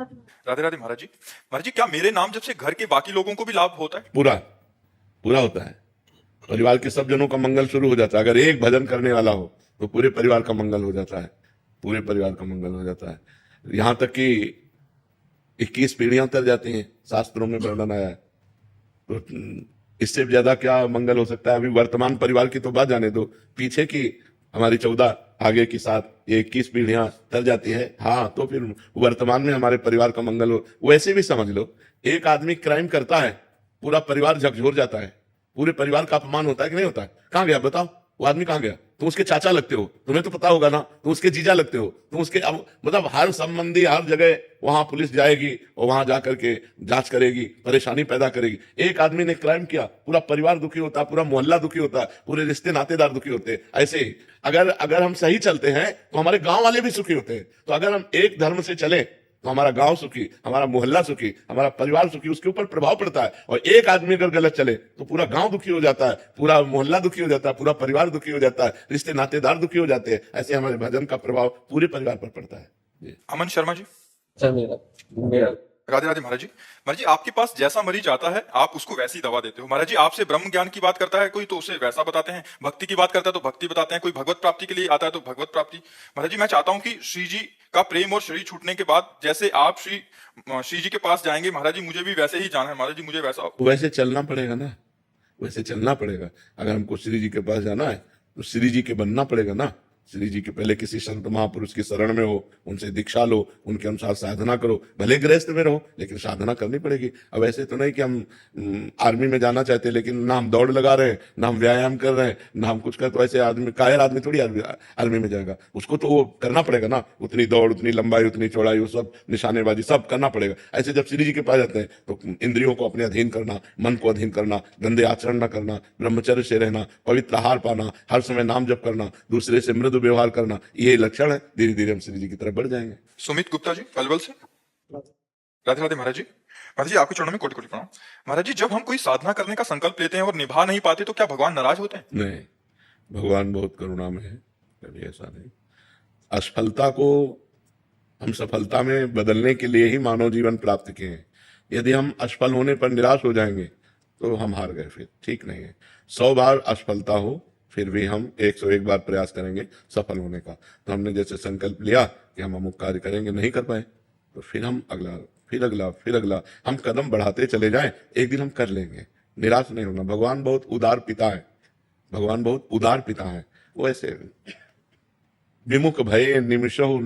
राधे राधे महाराज जी। महाराज जी, क्या मेरे नाम जब से घर के बाकी लोगों को भी लाभ होता है? पूरा पूरा होता है। परिवार के सब जनों का मंगल शुरू हो जाता है। अगर एक भजन करने वाला हो तो पूरे परिवार का मंगल हो जाता है। पूरे परिवार का मंगल हो जाता है। यहां तक कि 21 पीढ़ियां उतर जाती हैं, शास्त्रों में वर्णन आया है। तो इससे ज्यादा क्या मंगल हो सकता है? अभी वर्तमान परिवार की तो बात जाने दो, पीछे की हमारी 14 आगे की 7 ये 21 पीढ़ियां तर जाती है। हाँ, तो फिर वर्तमान में हमारे परिवार का मंगल हो। वैसे भी समझ लो, एक आदमी क्राइम करता है, पूरा परिवार झकझोर जाता है, पूरे परिवार का अपमान होता है कि नहीं होता है? कहां गया बताओ? वो आदमी कहां गया? तुम उसके चाचा लगते हो, तुम्हें तो पता होगा ना, तुम उसके जीजा लगते हो, तुम उसके अब मतलब हर संबंधी हर जगह वहां पुलिस जाएगी और वहां जाकर के जांच करेगी, परेशानी पैदा करेगी। एक आदमी ने क्राइम किया, पूरा परिवार दुखी होता है, पूरा मोहल्ला दुखी होता है, पूरे रिश्ते नातेदार दुखी होते हैं। ऐसे ही अगर अगर हम सही चलते हैं तो हमारे गांव वाले भी सुखी होते हैं। तो अगर हम एक धर्म से चले तो हमारा गांव सुखी, हमारा मोहल्ला सुखी, हमारा परिवार सुखी, उसके ऊपर प्रभाव पड़ता है। और एक आदमी अगर गलत चले तो पूरा गांव दुखी हो जाता है, पूरा मोहल्ला दुखी हो जाता है, पूरा परिवार दुखी हो जाता है, रिश्ते नातेदार दुखी हो जाते हैं। ऐसे हमारे भजन का प्रभाव पूरे परिवार पर पड़ता है जी। अमन शर्मा जी। सर मेरा राधे राधे महाराज जी। महाराज जी, आपके पास जैसा मरीज आता है आप उसको वैसी दवा देते हो। महाराज जी, आपसे ब्रह्म ज्ञान की बात करता है कोई तो उसे वैसा बताते हैं, भक्ति की बात करता है तो भक्ति बताते हैं, कोई भगवत प्राप्ति के लिए आता है तो भगवत प्राप्ति। महाराज जी, मैं चाहता हूँ कि श्री जी का प्रेम और शरीर छूटने के बाद जैसे आप श्री जी के पास जाएंगे, महाराज जी मुझे भी वैसे ही जाना है। महाराज जी मुझे वैसा वैसे चलना पड़ेगा ना, वैसे चलना पड़ेगा। अगर हमको श्री जी के पास जाना है तो श्री जी के बनना पड़ेगा ना। श्री जी के पहले किसी संत महापुरुष की शरण में हो, उनसे दीक्षा लो, उनके अनुसार साधना करो। भले गृहस्थ में रहो लेकिन साधना करनी पड़ेगी। अब ऐसे तो नहीं कि हम आर्मी में जाना चाहते हैं लेकिन ना हम दौड़ लगा रहे हैं, ना हम व्यायाम कर रहे हैं, ना हम कुछ कर। तो ऐसे आदमी कायर आदमी थोड़ी आर्मी में जाएगा। उसको तो वो करना पड़ेगा ना, उतनी दौड़, उतनी लंबाई, उतनी चौड़ाई, वो सब निशानेबाजी सब करना पड़ेगा। ऐसे जब श्री जी के पास जाते हैं तो इंद्रियों को अपने अधीन करना, मन को अधीन करना, गंदे आचरण न करना, ब्रह्मचर्य से रहना, पवित्र आहार पाना, हर समय नाम जप करना, दूसरे से मृदु व्यवहार करना, ये लक्षण है। धीरे धीरे हम श्री जी की तरफ बढ़ जाएंगे। सुमित गुप्ता जी पलवल से। राधे राधे महाराज जी। महाराज जी, आपके चरणों में कोटि कोटि प्रणाम। महाराज जी, जब हम कोई साधना करने का संकल्प लेते हैं और निभा नहीं पाते तो क्या भगवान नाराज होते हैं? नहीं, भगवान बहुत करुणा में है, कभी ऐसा नहीं। असफलता को हम सफलता में बदलने के लिए ही मानव जीवन प्राप्त किए हैं। यदि हम असफल होने पर निराश हो जाएंगे तो हम हार गए, फिर ठीक नहीं है। 100 बार असफलता हो फिर भी हम 101 बार प्रयास करेंगे सफल होने का। तो हमने जैसे संकल्प लिया कि हम अमुक कार्य करेंगे, नहीं कर पाए तो फिर हम अगला, फिर अगला, फिर अगला, हम कदम बढ़ाते चले जाएं, एक दिन हम कर लेंगे। निराश नहीं होना। भगवान बहुत उदार पिता है, भगवान बहुत उदार पिता है। वो ऐसे विमुख भये निमिषहु